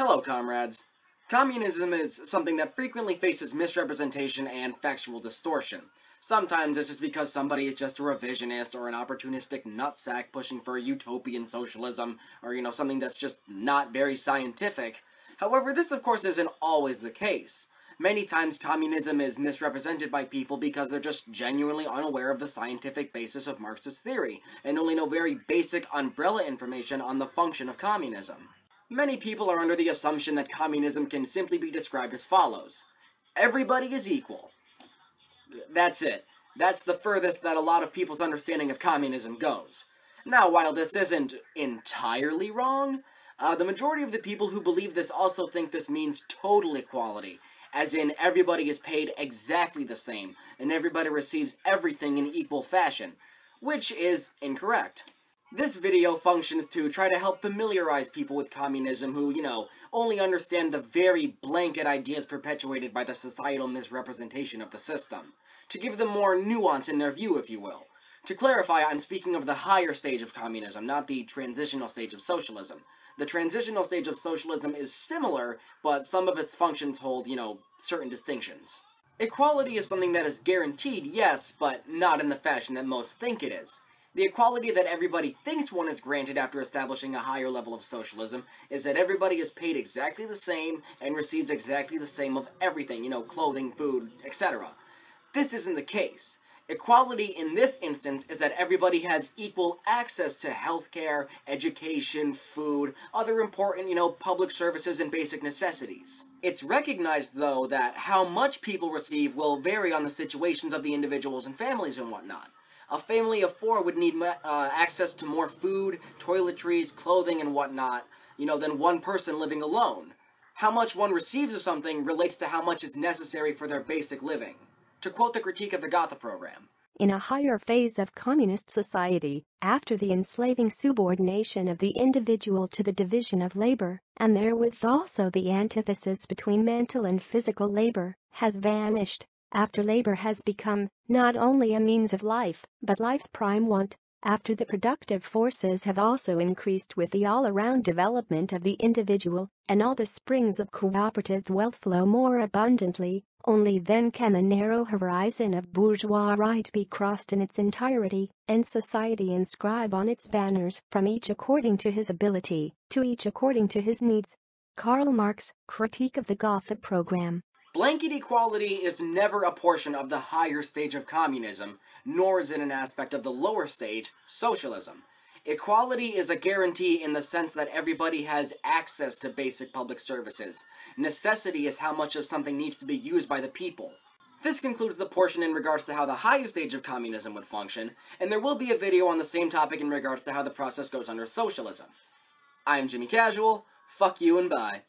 Hello, comrades. Communism is something that frequently faces misrepresentation and factual distortion. Sometimes it's just because somebody is just a revisionist or an opportunistic nutsack pushing for utopian socialism, or, something that's just not very scientific. However, this of course isn't always the case. Many times communism is misrepresented by people because they're just genuinely unaware of the scientific basis of Marxist theory, and only know very basic umbrella information on the function of communism. Many people are under the assumption that communism can simply be described as follows. Everybody is equal. That's it. That's the furthest that a lot of people's understanding of communism goes. Now, while this isn't entirely wrong, the majority of the people who believe this also think this means total equality, as in everybody is paid exactly the same, and everybody receives everything in equal fashion, which is incorrect. This video functions to try to help familiarize people with communism who, only understand the very blanket ideas perpetuated by the societal misrepresentation of the system. To give them more nuance in their view, if you will. To clarify, I'm speaking of the higher stage of communism, not the transitional stage of socialism. The transitional stage of socialism is similar, but some of its functions hold, certain distinctions. Equality is something that is guaranteed, yes, but not in the fashion that most think it is. The equality that everybody thinks one is granted after establishing a higher level of socialism is that everybody is paid exactly the same and receives exactly the same of everything, clothing, food, etc. This isn't the case. Equality in this instance is that everybody has equal access to healthcare, education, food, other important, public services and basic necessities. It's recognized, though, that how much people receive will vary on the situations of the individuals and families and whatnot. A family of 4 would need access to more food, toiletries, clothing, and whatnot, than one person living alone. How much one receives of something relates to how much is necessary for their basic living. To quote the critique of the Gotha program, in a higher phase of communist society, after the enslaving subordination of the individual to the division of labor, and therewith also the antithesis between mental and physical labor, has vanished, after labor has become not only a means of life, but life's prime want, after the productive forces have also increased with the all-around development of the individual, and all the springs of cooperative wealth flow more abundantly, only then can the narrow horizon of bourgeois right be crossed in its entirety, and society inscribe on its banners, from each according to his ability, to each according to his needs. Karl Marx, Critique of the Gotha Program. Blanket equality is never a portion of the higher stage of communism, nor is it an aspect of the lower stage, socialism. Equality is a guarantee in the sense that everybody has access to basic public services. Necessity is how much of something needs to be used by the people. This concludes the portion in regards to how the higher stage of communism would function, and there will be a video on the same topic in regards to how the process goes under socialism. I'm Jymee Casual, fuck you and bye.